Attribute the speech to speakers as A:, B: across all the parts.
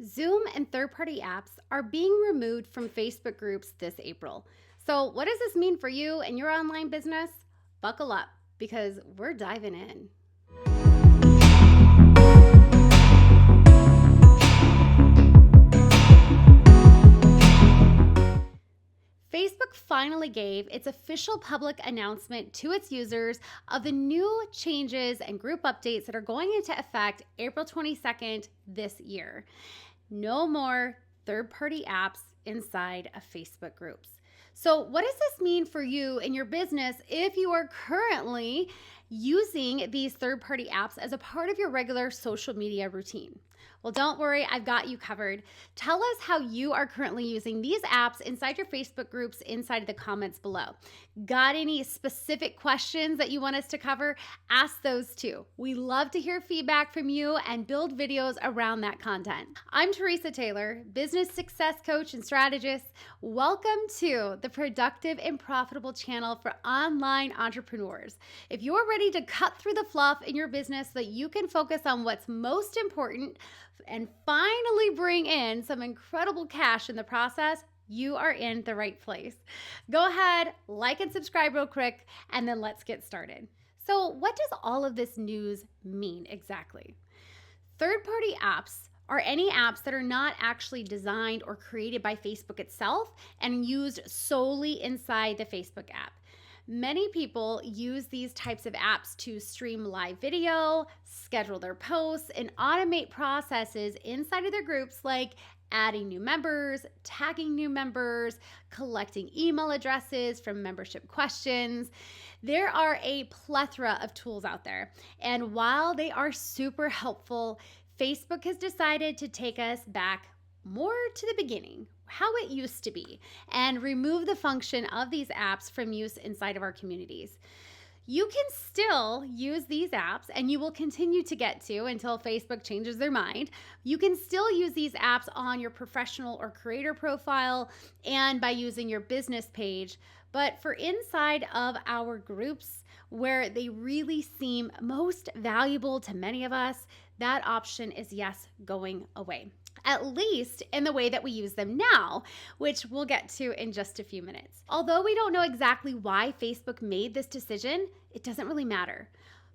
A: Zoom and third-party apps are being removed from Facebook groups this April. So what does this mean for you and your online business? Buckle up because we're diving in. Facebook finally gave its official public announcement to its users of the new changes and group updates that are going into effect April 22nd this year. No more third-party apps inside of Facebook groups. So what does this mean for you and your business if you are currently using these third-party apps as a part of your regular social media routine? Well, don't worry, I've got you covered. Tell us how you are currently using these apps inside your Facebook groups inside of the comments below. Got any specific questions that you want us to cover? Ask those too. We love to hear feedback from you and build videos around that content. I'm Teresa Taylor, business success coach and strategist. Welcome to the Productive and Profitable channel for online entrepreneurs. If you're ready to cut through the fluff in your business so that you can focus on what's most important and finally bring in some incredible cash in the process, you are in the right place. Go ahead, like and subscribe real quick, and then let's get started. So what does all of this news mean exactly? Third-party apps are any apps that are not actually designed or created by Facebook itself and used solely inside the Facebook app. Many people use these types of apps to stream live video, schedule their posts, and automate processes inside of their groups like adding new members, tagging new members, collecting email addresses from membership questions. There are a plethora of tools out there, and while they are super helpful, Facebook has decided to take us back more to the beginning, how it used to be, and remove the function of these apps from use inside of our communities. You can still use these apps, and you will continue to get to until Facebook changes their mind. You can still use these apps on your professional or creator profile and by using your business page. But for inside of our groups, where they really seem most valuable to many of us, that option is going away. At least in the way that we use them now, which we'll get to in just a few minutes. Although we don't know exactly why Facebook made this decision, it doesn't really matter.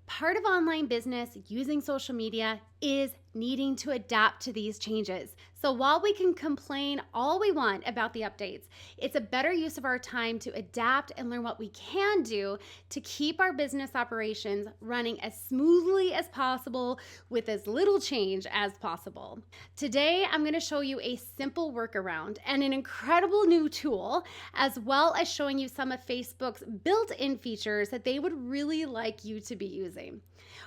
A: Part of online business using social media is needing to adapt to these changes. So while we can complain all we want about the updates, it's a better use of our time to adapt and learn what we can do to keep our business operations running as smoothly as possible with as little change as possible. Today, I'm going to show you a simple workaround and an incredible new tool, as well as showing you some of Facebook's built-in features that they would really like you to be using.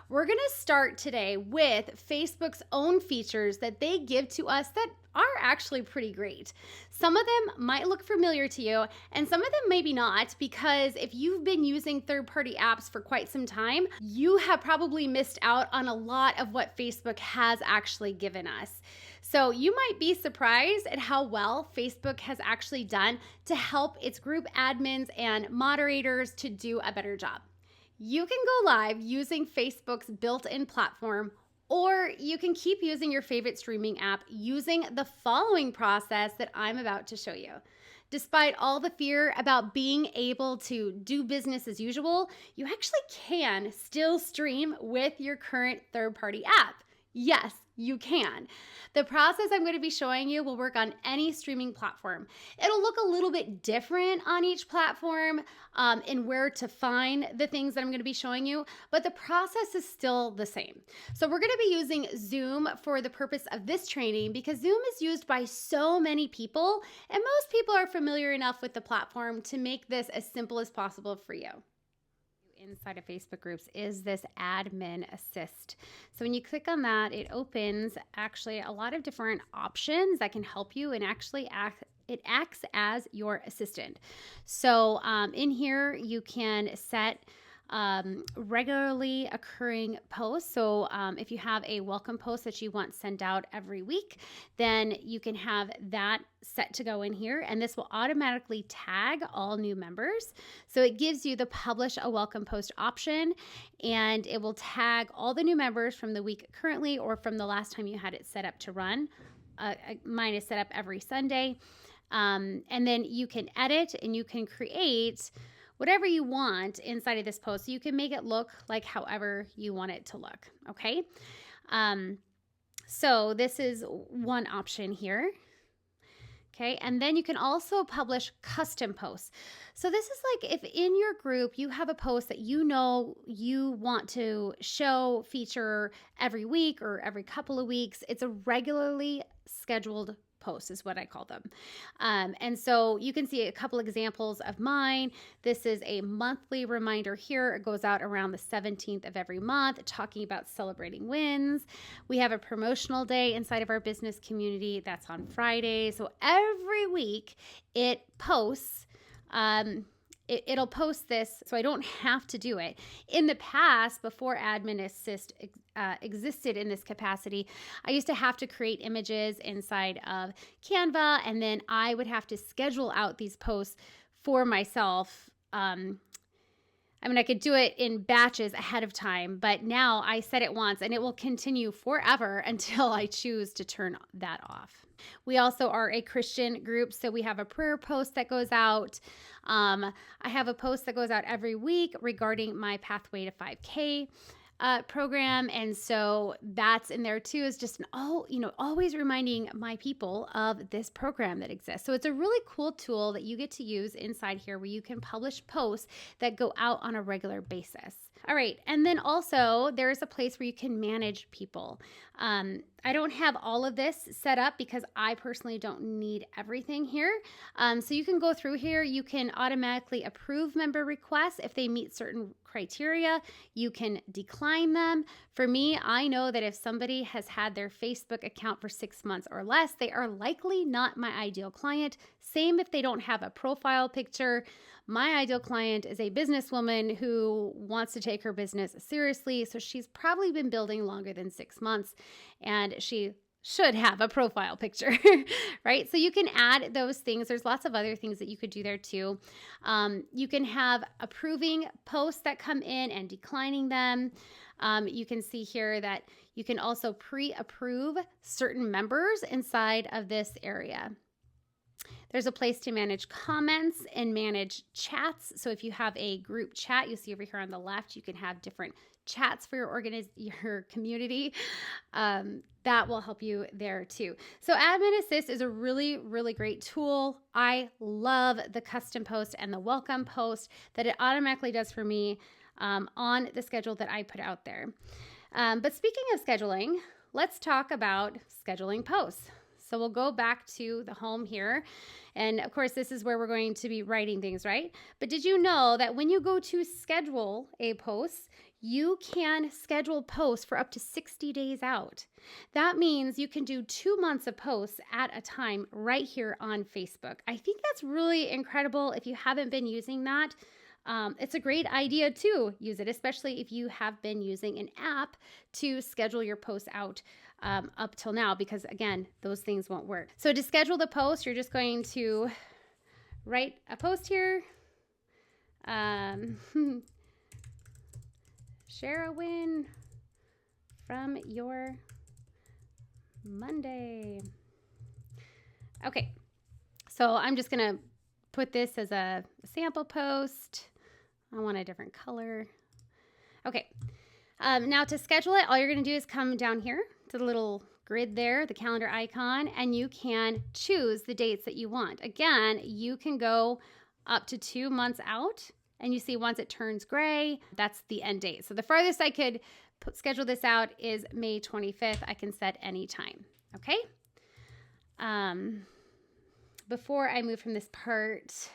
A: We're going to start today with Facebook's own features that they give to us that are actually pretty great. Some of them might look familiar to you, and some of them maybe not, because if you've been using third-party apps for quite some time, you have probably missed out on a lot of what Facebook has actually given us. So you might be surprised at how well Facebook has actually done to help its group admins and moderators to do a better job. You can go live using Facebook's built-in platform, or you can keep using your favorite streaming app using the following process that I'm about to show you. Despite all the fear about being able to do business as usual, you actually can still stream with your current third-party app. Yes, you can. The process I'm going to be showing you will work on any streaming platform. It'll look a little bit different on each platform in where to find the things that I'm going to be showing you, but the process is still the same. So we're going to be using Zoom for the purpose of this training because Zoom is used by so many people, and most people are familiar enough with the platform to make this as simple as possible for you. Inside of Facebook groups is this admin assist. So when you click on that, it opens actually a lot of different options that can help you and actually it acts as your assistant. So in here, you can set regularly occurring posts. So if you have a welcome post that you want sent out every week, then you can have that set to go in here, and this will automatically tag all new members. So it gives you the publish a welcome post option, and it will tag all the new members from the week currently or from the last time you had it set up to run. mine is set up every Sunday. And then you can edit and you can create whatever you want inside of this post. So you can make it look like however you want it to look. Okay. So this is one option here. Okay, and then you can also publish custom posts. So this is like if in your group you have a post that you know you want to show, feature every week or every couple of weeks. It's a regularly scheduled post is what I call them. And so you can see a couple examples of mine. This is a monthly reminder here. It goes out around the 17th of every month, talking about celebrating wins. We have a promotional day inside of our business community. That's on Friday. So every week it posts, it'll post this so I don't have to do it. In the past, before Admin Assist existed in this capacity, I used to have to create images inside of Canva, and then I would have to schedule out these posts for myself. I could do it in batches ahead of time, but now I set it once and it will continue forever until I choose to turn that off. We also are a Christian group, so we have a prayer post that goes out. I have a post that goes out every week regarding my Pathway to 5K program, and so that's in there too. Is just always reminding my people of this program that exists. So it's a really cool tool that you get to use inside here, where you can publish posts that go out on a regular basis. All right, and then also there's a place where you can manage people. I don't have all of this set up because I personally don't need everything here. So you can go through here. You can automatically approve member requests if they meet certain criteria. You can decline them. For me, I know that if somebody has had their Facebook account for 6 months or less, they are likely not my ideal client. Same if they don't have a profile picture. My ideal client is a businesswoman who wants to take her business seriously. So she's probably been building longer than 6 months, and she should have a profile picture, right? So you can add those things. There's lots of other things that you could do there too. You can have approving posts that come in and declining them. You can see here that you can also pre-approve certain members inside of this area. There's a place to manage comments and manage chats. So if you have a group chat, you'll see over here on the left, you can have different chats for your community. That will help you there too. So Admin Assist is a really, really great tool. I love the custom post and the welcome post that it automatically does for me on the schedule that I put out there. But speaking of scheduling, let's talk about scheduling posts. So we'll go back to the home here. And of course, this is where we're going to be writing things, right? But did you know that when you go to schedule a post, you can schedule posts for up to 60 days out. That means you can do 2 months of posts at a time right here on Facebook. I think that's really incredible. If you haven't been using that, it's a great idea to use it, especially if you have been using an app to schedule your posts out up till now, because again, those things won't work. So to schedule the post, you're just going to write a post here. Share a win from your Monday. Okay, so I'm just going to put this as a sample post. I want a different color. Okay, now to schedule it, all you're going to do is come down here to the little grid there, the calendar icon, and you can choose the dates that you want. Again, you can go up to 2 months out, and you see once it turns gray, that's the end date. So the farthest I could schedule this out is May 25th. I can set any time, okay? Before I move from this part,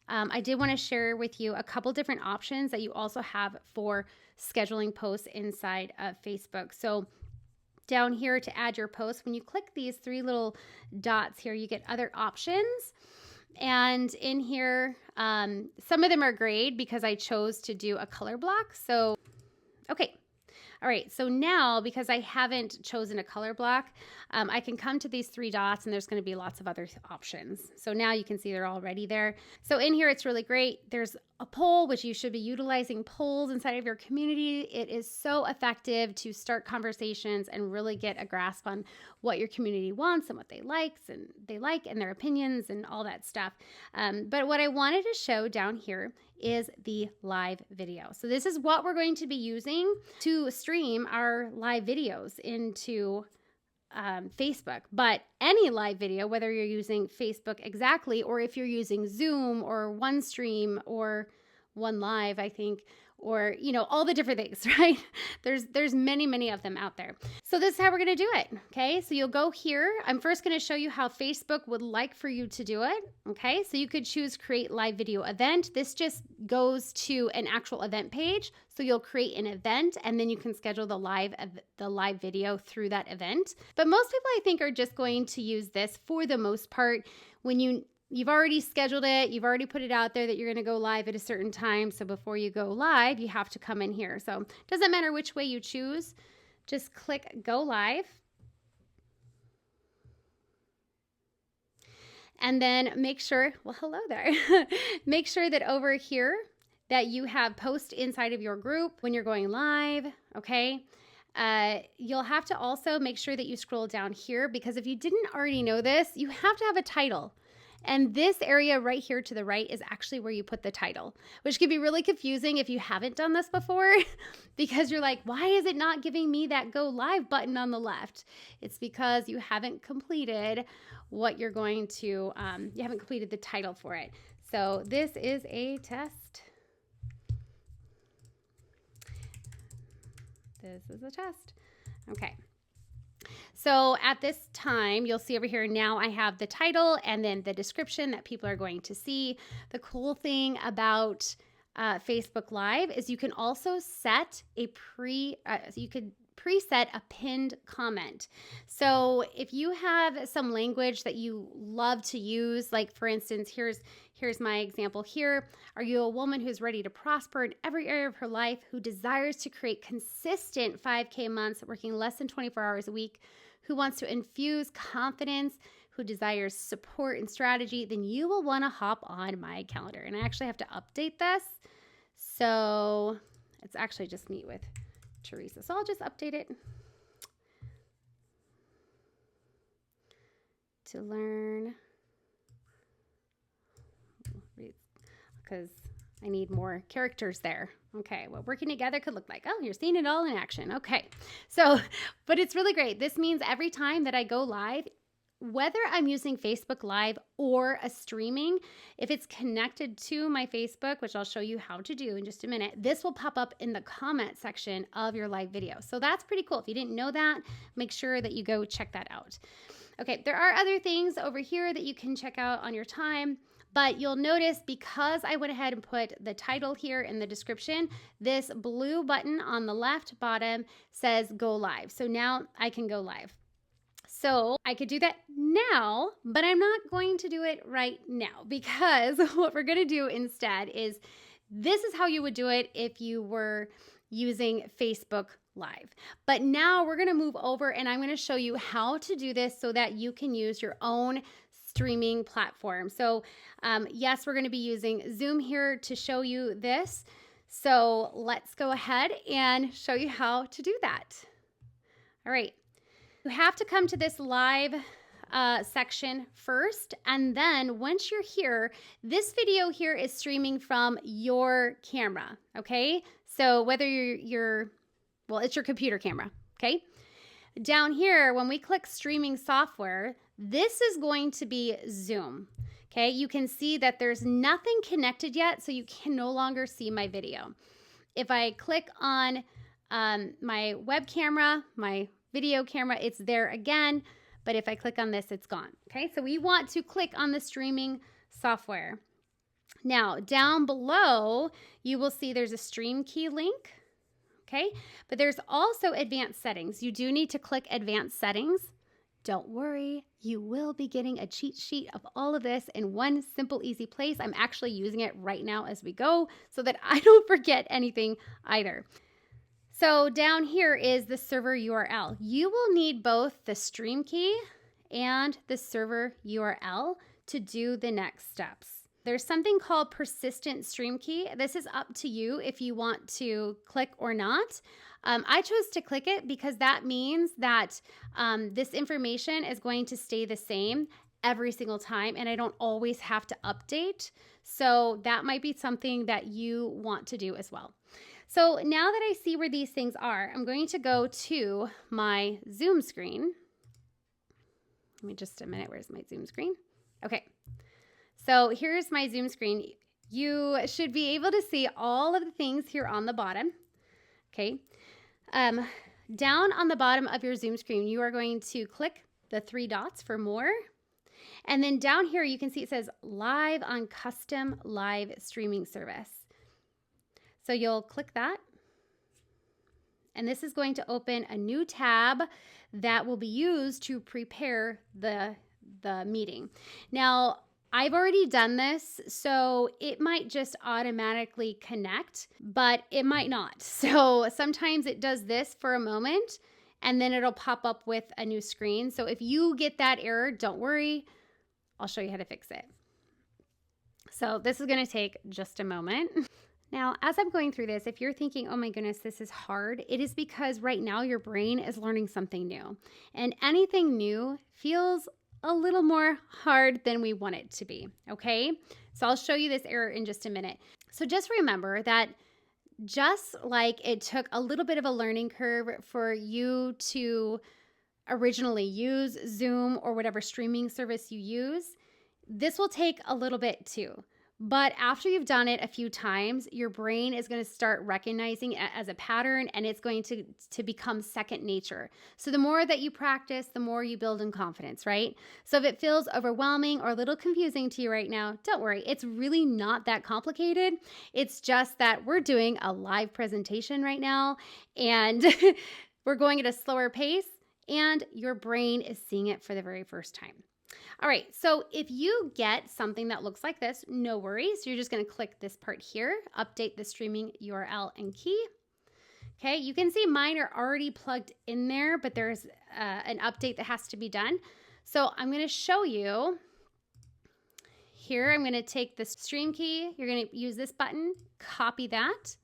A: I did want to share with you a couple different options that you also have for scheduling posts inside of Facebook. So down here to add your post, when you click these 3 little dots here, you get other options. And in here, some of them are great because I chose to do a color block. So, okay. All right, so now because I haven't chosen a color block, I can come to these 3 dots and there's going to be lots of other options. So now you can see they're already there. So in here, it's really great. There's a poll, which you should be utilizing polls inside of your community. It is so effective to start conversations and really get a grasp on what your community wants and what they like and their opinions and all that stuff. But what I wanted to show down here is the live video. So this is what we're going to be using to stream our live videos into Facebook, but any live video, whether you're using Facebook exactly, or if you're using Zoom or OneStream or OneLive, I think, or, you know, all the different things, right? There's many of them out there. So this is how we're going to do it. Okay. So you'll go here. I'm first going to show you how Facebook would like for you to do it. Okay. So you could choose create live video event. This just goes to an actual event page. So you'll create an event and then you can schedule the live video through that event. But most people, I think, are just going to use this for the most part when you've already scheduled it, you've already put it out there that you're going to go live at a certain time. So before you go live, you have to come in here. So it doesn't matter which way you choose, just click go live. And then make sure, well, hello there. Make sure that over here that you have post inside of your group when you're going live, okay? You'll have to also make sure that you scroll down here, because if you didn't already know this, you have to have a title. And this area right here to the right is actually where you put the title, which can be really confusing if you haven't done this before, because you're like, why is it not giving me that go live button on the left? It's because you haven't completed what you're going to, you haven't completed the title for it. So this is a test. This is a test. Okay. So at this time, you'll see over here now I have the title and then the description that people are going to see. The cool thing about Facebook Live is you can also set a preset a pinned comment. So if you have some language that you love to use, like for instance, here's my example here. Are you a woman who's ready to prosper in every area of her life, who desires to create consistent 5K months, working less than 24 hours a week, who wants to infuse confidence, who desires support and strategy? Then you will want to hop on my calendar. And I actually have to update this. So it's actually just meet with Teresa. So I'll just update it to learn, because I need more characters there. Okay, what working together could look like. Oh, you're seeing it all in action. Okay, so, but it's really great. This means every time that I go live, whether I'm using Facebook Live or a streaming, if it's connected to my Facebook, which I'll show you how to do in just a minute, this will pop up in the comment section of your live video. So that's pretty cool. If you didn't know that, make sure that you go check that out. Okay, there are other things over here that you can check out on your time, but you'll notice because I went ahead and put the title here in the description, this blue button on the left bottom says go live. So now I can go live. So I could do that now, but I'm not going to do it right now, because what we're going to do instead is, this is how you would do it if you were using Facebook Live. But now we're going to move over and I'm going to show you how to do this so that you can use your own streaming platform. So yes, we're going to be using Zoom here to show you this. So let's go ahead and show you how to do that. All right. You have to come to this live section first, and then once you're here, this video here is streaming from your camera, okay? So whether well, it's your computer camera, okay? Down here, when we click streaming software, this is going to be Zoom, okay? You can see that there's nothing connected yet, so you can no longer see my video. If I click on my web camera, my video camera, it's there again, but if I click on this, it's gone. Okay, so we want to click on the streaming software. Now, down below, you will see there's a stream key link, okay? But there's also advanced settings. You do need to click advanced settings. Don't worry, you will be getting a cheat sheet of all of this in one simple, easy place. I'm actually using it right now as we go so that I don't forget anything either. So down here is the server URL. You will need both the stream key and the server URL to do the next steps. There's something called persistent stream key. This is up to you if you want to click or not. I chose to click it because that means that this information is going to stay the same every single time, and I don't always have to update. So that might be something that you want to do as well. So now that I see where these things are, I'm going to go to my Zoom screen. Give me just a minute. Where's my Zoom screen? Okay. So here's my Zoom screen. You should be able to see all of the things here on the bottom. Okay. Down on the bottom of your Zoom screen, you are going to click the 3 dots for more. And then down here, you can see it says live on custom live streaming service. So you'll click that. And this is going to open a new tab that will be used to prepare the meeting. Now, I've already done this, so it might just automatically connect, but it might not. So sometimes it does this for a moment, and then it'll pop up with a new screen. So if you get that error, don't worry. I'll show you how to fix it. So this is going to take just a moment. Now, as I'm going through this, if you're thinking, oh my goodness, this is hard, it is because right now your brain is learning something new. And anything new feels a little more hard than we want it to be, okay? So I'll show you this error in just a minute. So just remember that just like it took a little bit of a learning curve for you to originally use Zoom or whatever streaming service you use, this will take a little bit too. But after you've done it a few times, your brain is going to start recognizing it as a pattern, and it's going to become second nature. So the more that you practice, the more you build in confidence, right? So if it feels overwhelming or a little confusing to you right now, don't worry. It's really not that complicated. It's just that we're doing a live presentation right now, and we're going at a slower pace, and your brain is seeing it for the very first time. All right, so if you get something that looks like this, no worries. You're just going to click this part here, update the streaming URL and key. Okay, you can see mine are already plugged in there, but there's an update that has to be done. So I'm going to show you here. I'm going to take the stream key. You're going to use this button, copy that,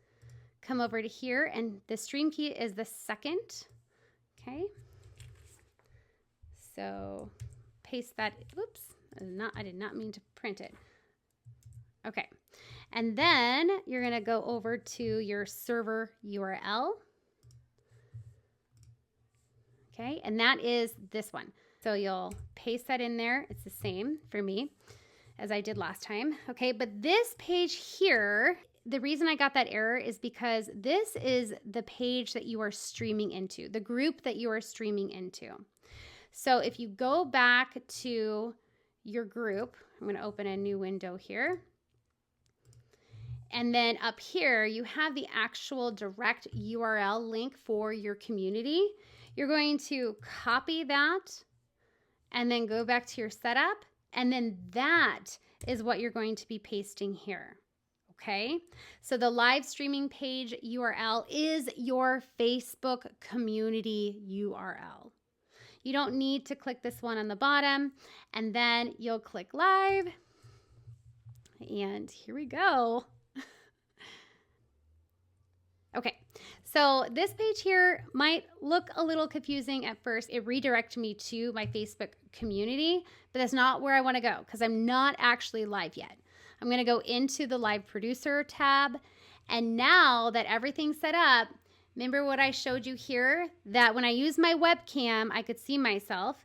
A: come over to here, and the stream key is the second. Okay, so paste that. Oops, I did not mean to print it. Okay, and then you're going to go over to your server URL. Okay, and that is this one. So you'll paste that in there. It's the same for me as I did last time. Okay, but this page here, the reason I got that error is because this is the page that you are streaming into, the group that you are streaming into. So if you go back to your group, I'm going to open a new window here. And then up here, you have the actual direct URL link for your community. You're going to copy that and then go back to your setup. And then that is what you're going to be pasting here. Okay, so the live streaming page URL is your Facebook community URL. You don't need to click this one on the bottom, and then you'll click live, and here we go. Okay, so this page here might look a little confusing at first. It redirected me to my Facebook community, but that's not where I want to go because I'm not actually live yet. I'm going to go into the Live Producer tab, and now that everything's set up, remember what I showed you here? That when I use my webcam, I could see myself.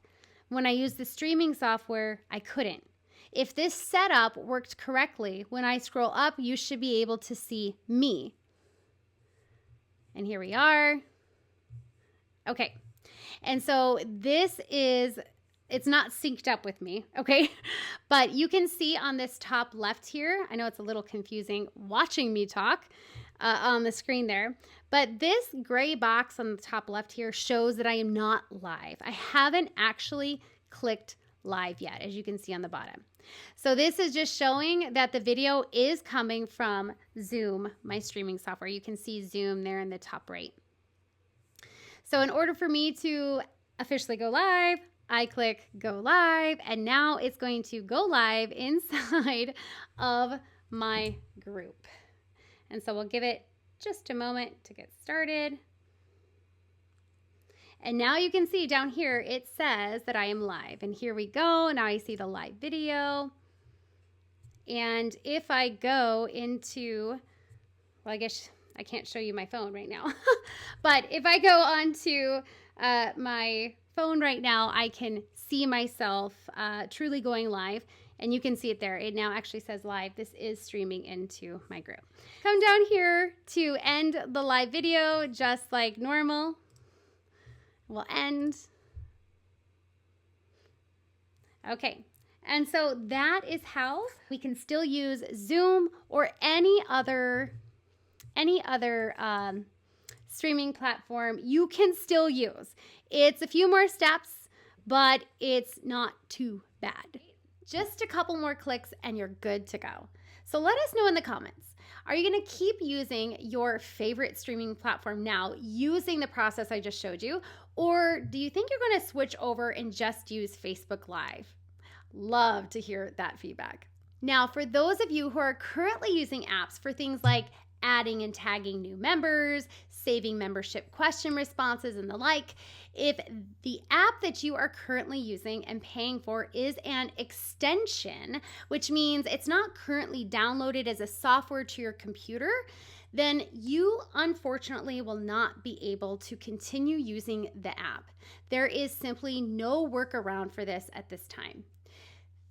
A: When I use the streaming software, I couldn't. If this setup worked correctly, when I scroll up, you should be able to see me. And here we are. Okay. And so this is, it's not synced up with me, okay? But you can see on this top left here, I know it's a little confusing watching me talk on the screen there, but this gray box on the top left here shows that I am not live. I haven't actually clicked live yet, as you can see on the bottom. So this is just showing that the video is coming from Zoom, my streaming software. You can see Zoom there in the top right. So in order for me to officially go live, I click go live, and now it's going to go live inside of my group. And so we'll give it just a moment to get started. And now you can see down here, it says that I am live. And here we go. Now I see the live video. And if I go into, well, I guess I can't show you my phone right now. But if I go onto my phone right now, I can see myself truly going live. And you can see it there. It now actually says live. This is streaming into my group. Come down here to end the live video just like normal. We'll end. Okay. And so that is how we can still use Zoom or any other streaming platform you can still use. It's a few more steps, but it's not too bad. Just a couple more clicks and you're good to go. So let us know in the comments. Are you going to keep using your favorite streaming platform now using the process I just showed you? Or do you think you're going to switch over and just use Facebook Live? Love to hear that feedback. Now, for those of you who are currently using apps for things like adding and tagging new members, saving membership question responses, and the like, if the app that you are currently using and paying for is an extension, which means it's not currently downloaded as a software to your computer, then you unfortunately will not be able to continue using the app. There is simply no workaround for this at this time.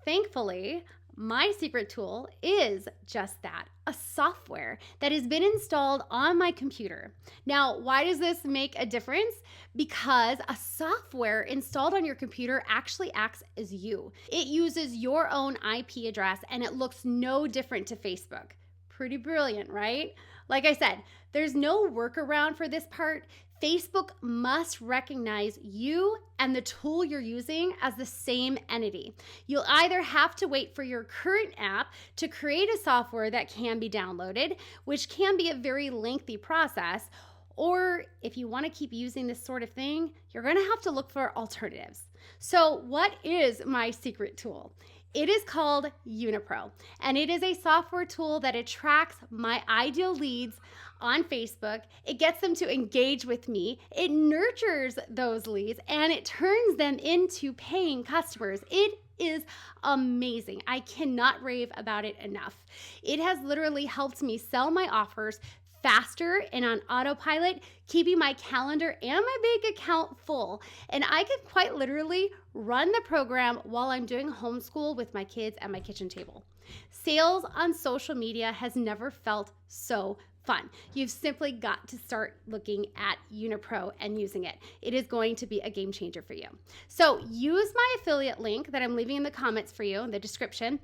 A: Thankfully, my secret tool is just that, a software that has been installed on my computer. Now, why does this make a difference? Because a software installed on your computer actually acts as you. It uses your own IP address and it looks no different to Facebook. Pretty brilliant, right? Like I said, there's no workaround for this part. Facebook must recognize you and the tool you're using as the same entity. You'll either have to wait for your current app to create a software that can be downloaded, which can be a very lengthy process, or if you want to keep using this sort of thing, you're going to have to look for alternatives. So what is my secret tool? It is called YunaPro, and it is a software tool that attracts my ideal leads on Facebook. It gets them to engage with me. It nurtures those leads, and it turns them into paying customers. It is amazing. I cannot rave about it enough. It has literally helped me sell my offers faster and on autopilot, keeping my calendar and my bank account full. And I can quite literally run the program while I'm doing homeschool with my kids at my kitchen table. Sales on social media has never felt so fun. You've simply got to start looking at YunaPro and using it. It is going to be a game changer for you. So use my affiliate link that I'm leaving in the comments for you in the description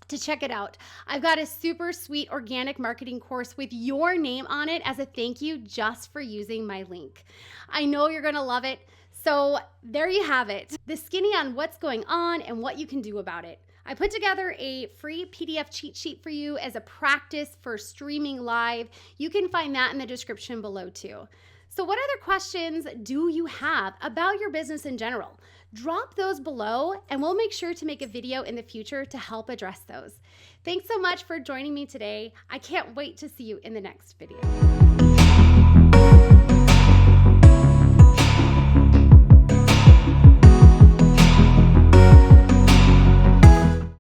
A: to check it out. I've got a super sweet organic marketing course with your name on it as a thank you just for using my link. I know you're going to love it. So there you have it. The skinny on what's going on and what you can do about it. I put together a free PDF cheat sheet for you as a practice for streaming live. You can find that in the description below too. So what other questions do you have about your business in general? Drop those below and we'll make sure to make a video in the future to help address those. Thanks so much for joining me today. I can't wait to see you in the next video.